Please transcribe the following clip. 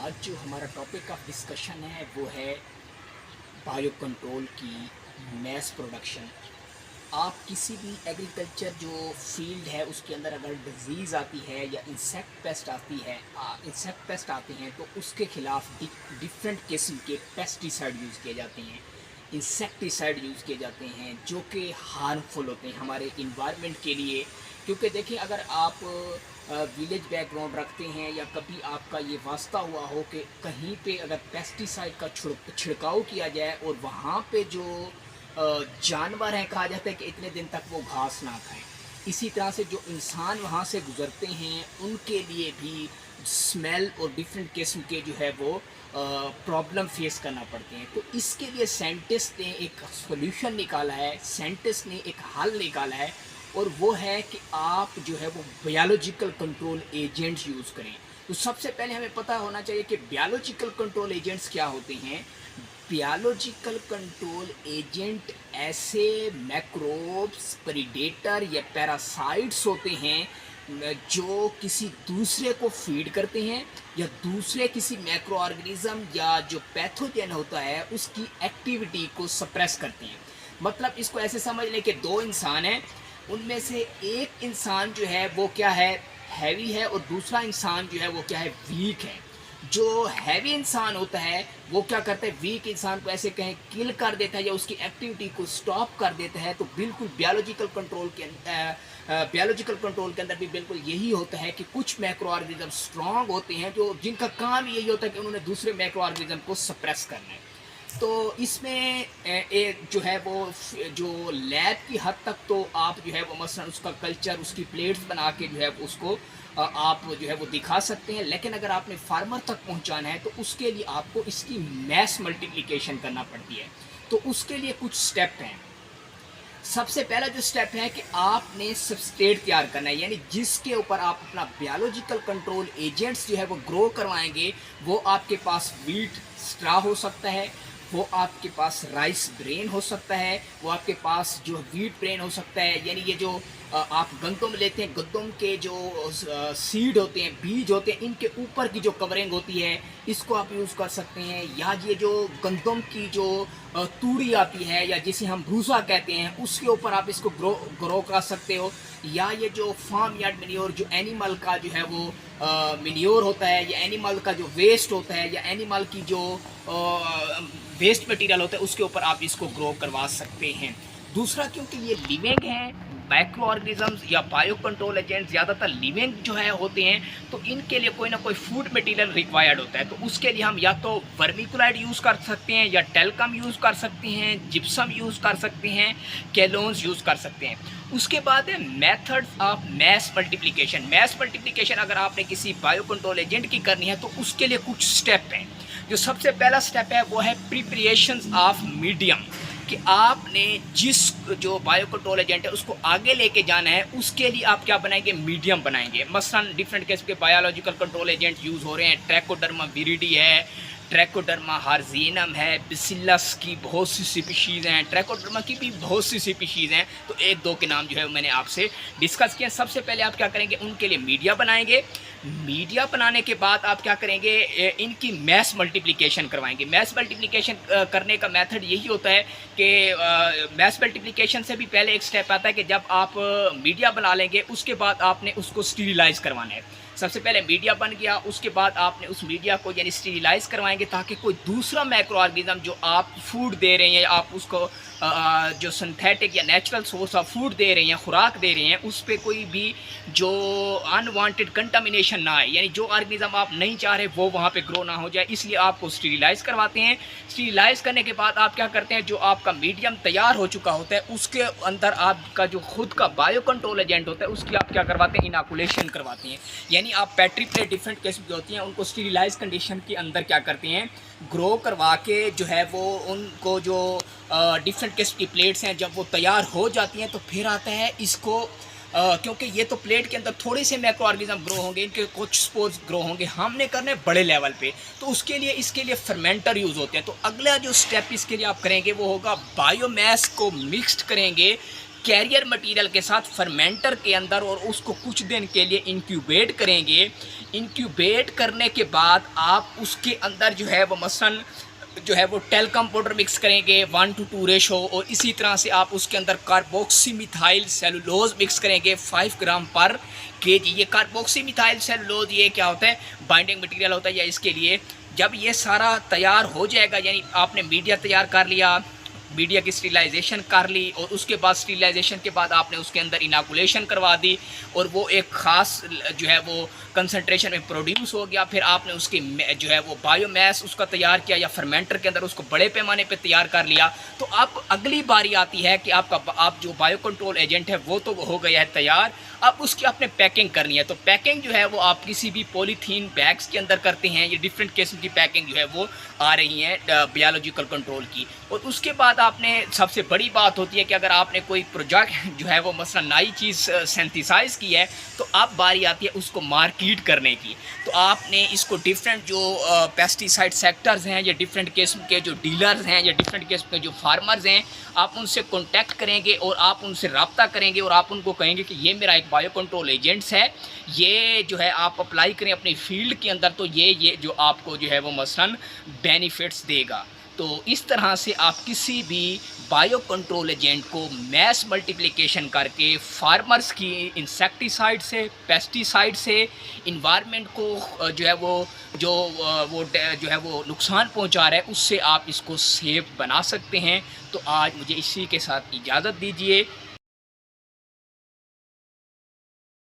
आज जो हमारा टॉपिक ऑफ डिस्कशन है वो है बायो कंट्रोल की मैस प्रोडक्शन। आप किसी भी एग्रीकल्चर जो फील्ड है उसके अंदर अगर डिजीज़ आती है या इंसेक्ट पेस्ट आती है इंसेक्ट पेस्ट आते हैं तो उसके ख़िलाफ़ डिफरेंट किस्म के पेस्टिसाइड यूज़ किए जाते हैं, इंसेक्टिसाइड यूज़ किए जाते हैं जो कि हार्मफुल होते हैं हमारे इन्वायरमेंट के लिए। क्योंकि देखिए, अगर आप विलेज बैकग्राउंड रखते हैं या कभी आपका ये वास्ता हुआ हो कि कहीं पे अगर पेस्टिसाइड का छिड़काव किया जाए और वहाँ पे जो जानवर हैं, कहा जाता है कि इतने दिन तक वो घास ना खाएं। इसी तरह से जो इंसान वहाँ से गुज़रते हैं उनके लिए भी स्मेल और डिफरेंट किस्म के जो है वो प्रॉब्लम फेस करना पड़ते हैं। तो इसके लिए साइंटिस्ट ने एक सॉल्यूशन निकाला है, साइंटिस्ट ने एक हल निकाला है, और वो है कि आप जो है वो बायोलॉजिकल कंट्रोल एजेंट्स यूज़ करें। तो सबसे पहले हमें पता होना चाहिए कि बायोलॉजिकल कंट्रोल एजेंट्स क्या होते हैं। बायोलॉजिकल कंट्रोल एजेंट ऐसे मैक्रोब्स, प्रीडेटर या पैरासाइट्स होते हैं जो किसी दूसरे को फीड करते हैं या दूसरे किसी मैक्रो ऑर्गेनिज्म या जो पैथोजन होता है उसकी एक्टिविटी को सप्रेस करते हैं। मतलब इसको ऐसे समझ लें कि दो इंसान हैं, उनमें से एक इंसान जो है वो क्या है, हैवी है, और दूसरा इंसान जो है वो क्या है, वीक है। जो हैवी इंसान होता है वो क्या करता है, वीक इंसान को ऐसे कहें किल कर देता है या उसकी एक्टिविटी को स्टॉप कर देता है। तो बिल्कुल बायोलॉजिकल कंट्रोल के अंदर भी बिल्कुल यही होता है कि कुछ मैक्रो ऑर्गेनिज्म स्ट्रांग होते हैं जो जिनका काम यही होता है कि उन्होंने दूसरे मैक्रो ऑर्गेनिज्म को सप्रेस करना है। तो इसमें एक जो है वो जो लैब की हद तक तो आप जो है वो मसलन उसका कल्चर, उसकी प्लेट्स बना के जो है उसको आप जो है वो दिखा सकते हैं। लेकिन अगर आपने फार्मर तक पहुंचाना है तो उसके लिए आपको इसकी मैस मल्टीप्लिकेशन करना पड़ती है। तो उसके लिए कुछ स्टेप हैं। सबसे पहला जो स्टेप है कि आपने सबस्ट्रेट तैयार करना है, यानी जिसके ऊपर आप अपना बायोलॉजिकल कंट्रोल एजेंट्स जो है वो ग्रो करवाएंगे। वो आपके पास वीट स्ट्रा हो सकता है, वो आपके पास राइस ब्रेन हो सकता है, वो आपके पास जो वीट ब्रेन हो सकता है। यानी ये जो आप गंदम लेते हैं, गंदम के जो सीड होते हैं, बीज होते हैं, इनके ऊपर की जो कवरिंग होती है इसको आप यूज़ कर सकते हैं। या ये जो गंदम की जो तूड़ी आती है या जिसे हम भूसा कहते हैं उसके ऊपर आप इसको ग्रो कर सकते हो। या ये जो फार्म यार्ड मैन्योर, जो एनिमल का जो है वो मैन्योर होता है या एनिमल का जो वेस्ट होता है या एनिमल की जो वेस्ट मटेरियल होता है उसके ऊपर आप इसको ग्रो करवा सकते हैं। दूसरा, क्योंकि ये लिविंग है, माइक्रो ऑर्गेनिजम्स या बायो कंट्रोल एजेंट ज़्यादातर लिविंग जो है होते हैं, तो इनके लिए कोई ना कोई फूड मटेरियल रिक्वायर्ड होता है। तो उसके लिए हम या तो वर्मिकुलाइड यूज़ कर सकते हैं या टेल्कम यूज़ कर सकते हैं, जिप्सम यूज़ कर सकते हैं, केलोन्स यूज़ कर सकते हैं। उसके बाद है methods of mass multiplication. Mass multiplication अगर आपने किसी बायो कंट्रोल एजेंट की करनी है तो उसके लिए कुछ स्टेप हैं। जो सबसे पहला स्टेप है वो है प्रिपरेशन ऑफ मीडियम, कि आपने जिस जो बायो कंट्रोल एजेंट है उसको आगे लेके जाना है, उसके लिए आप क्या बनाएंगे, मीडियम बनाएंगे। मसलन डिफरेंट किस्म के बायोलॉजिकल कंट्रोल एजेंट यूज़ हो रहे हैं। ट्रैकोडर्मा विरिडी है, ट्रैकोडर्मा हार्जिनम है, बिसिलस की बहुत सी स्पीशीज़ हैं, ट्रैकोडर्मा की भी बहुत सी स्पीशीज़ हैं। तो एक दो के नाम जो है मैंने आपसे डिस्कस किए। सबसे पहले आप क्या करेंगे, उनके लिए मीडिया बनाएंगे। मीडिया बनाने के बाद आप क्या करेंगे, इनकी मैस मल्टीप्लिकेशन करवाएंगे। मैस मल्टीप्लिकेशन करने का मेथड यही होता है कि मैस मल्टीप्लिकेशन से भी पहले एक स्टेप आता है कि जब आप मीडिया बना लेंगे उसके बाद आपने उसको स्टीरिलाइज करवाना है। सबसे पहले मीडिया बन गया, उसके बाद आपने उस मीडिया को यानी स्टीरिलाइज करवाएंगे ताकि कोई दूसरा मैक्रो ऑर्गेनिज्म जो आप फूड दे रहे हैं या आप उसको जो सिंथेटिक या नेचुरल सोर्स ऑफ फूड दे रहे हैं, खुराक दे रहे हैं, उस पर कोई भी जो अनवांटेड कंटामिनेशन ना आए, यानी जो ऑर्गेनिज्म आप नहीं चाह रहे वो वहाँ पे ग्रो ना हो जाए, इसलिए आपको स्टीरिलाइज करवाते हैं। स्टीरिलाइज करने के बाद आप क्या करते हैं, जो आपका मीडियम तैयार हो चुका होता है उसके अंदर आपका जो खुद का बायो कंट्रोल एजेंट होता है उसकी आप क्या करवाते हैं, इनाकुलेशन करवाते हैं। यानी आप पेट्री प्लेट डिफरेंट किस्म की होती हैं उनको स्टीरिलाइज कंडीशन के अंदर क्या करते हैं, ग्रो करवा के जो है वो उनको जो डिफरेंट किस्म की प्लेट्स हैं जब वो तैयार हो जाती हैं तो फिर आता है इसको क्योंकि ये तो प्लेट के अंदर थोड़े से मैक्रो ऑर्गेनिज्म ग्रो होंगे, इनके कुछ स्पोर्स ग्रो होंगे, हमने करने बड़े लेवल पे, तो उसके लिए इसके लिए फर्मेंटर यूज़ होते हैं। तो अगला जो स्टेप इसके लिए आप करेंगे वो होगा बायोमास को मिक्सड करेंगे कैरियर मटेरियल के साथ फर्मेंटर के अंदर और उसको कुछ दिन के लिए इंक्यूबेट करेंगे। इंक्यूबेट करने के बाद आप उसके अंदर जो है वो मसलन जो है वो टेल्कम पाउडर मिक्स करेंगे 1:2 रेशो, और इसी तरह से आप उसके अंदर कार्बोक्सीमिथाइल सेलुलोज मिक्स करेंगे 5 ग्राम पर केजी। ये कार्बोक्सीमिथाइल सेलुलोज ये क्या होता है, बाइंडिंग मटेरियल होता है। या इसके लिए जब ये सारा तैयार हो जाएगा, यानी आपने मीडिया तैयार कर लिया, मीडिया की स्टीलाइजेशन कर ली, और उसके बाद स्टीलाइजेशन के बाद आपने उसके अंदर इनाकुलेशन करवा दी, और वो एक ख़ास जो है वो कंसंट्रेशन में प्रोड्यूस हो गया। फिर आपने उसकी जो है वो बायोमास उसका तैयार किया, या फर्मेंटर के अंदर उसको बड़े पैमाने पे तैयार कर लिया। तो अब अगली बारी आती है कि आप जो बायो कंट्रोल एजेंट है वो तो हो गया है तैयार, अब उसकी आपने पैकिंग करनी है। तो पैकिंग जो है वो आप किसी भी पॉलीथीन बैग्स के अंदर करते हैं। ये डिफरेंट किस्म की पैकिंग जो है वो आ रही है बायोलॉजिकल कंट्रोल की। और उसके बाद आपने सबसे बड़ी बात होती है कि अगर आपने कोई प्रोजेक्ट जो है वो मसलन नई चीज़ सेंथिसाइज की है, तो अब बारी आती है उसको मार्केट करने की। तो आपने इसको डिफरेंट जो पेस्टिसाइड सेक्टर्स हैं, या डिफरेंट किस्म के जो डीलर्स हैं, या डिफरेंट किस्म के जो फार्मर्स हैं, आप उनसे कॉन्टैक्ट करेंगे और आप उनसे रब्ता करेंगे, और आप उनको कहेंगे कि ये मेरा एक बायो कंट्रोल एजेंट्स है, ये जो है आप अप्लाई करें अपनी फील्ड के अंदर, तो ये जो आपको जो है वो मसलन बेनिफिट्स देगा। तो इस तरह से आप किसी भी बायो कंट्रोल एजेंट को मैस मल्टीप्लिकेशन करके फार्मर्स की इंसेक्टिसाइड से, पेस्टिसाइड से इन्वायरमेंट को जो है वो जो है वो नुकसान पहुंचा रहा है, उससे आप इसको सेफ बना सकते हैं। तो आज मुझे इसी के साथ इजाज़त दीजिए।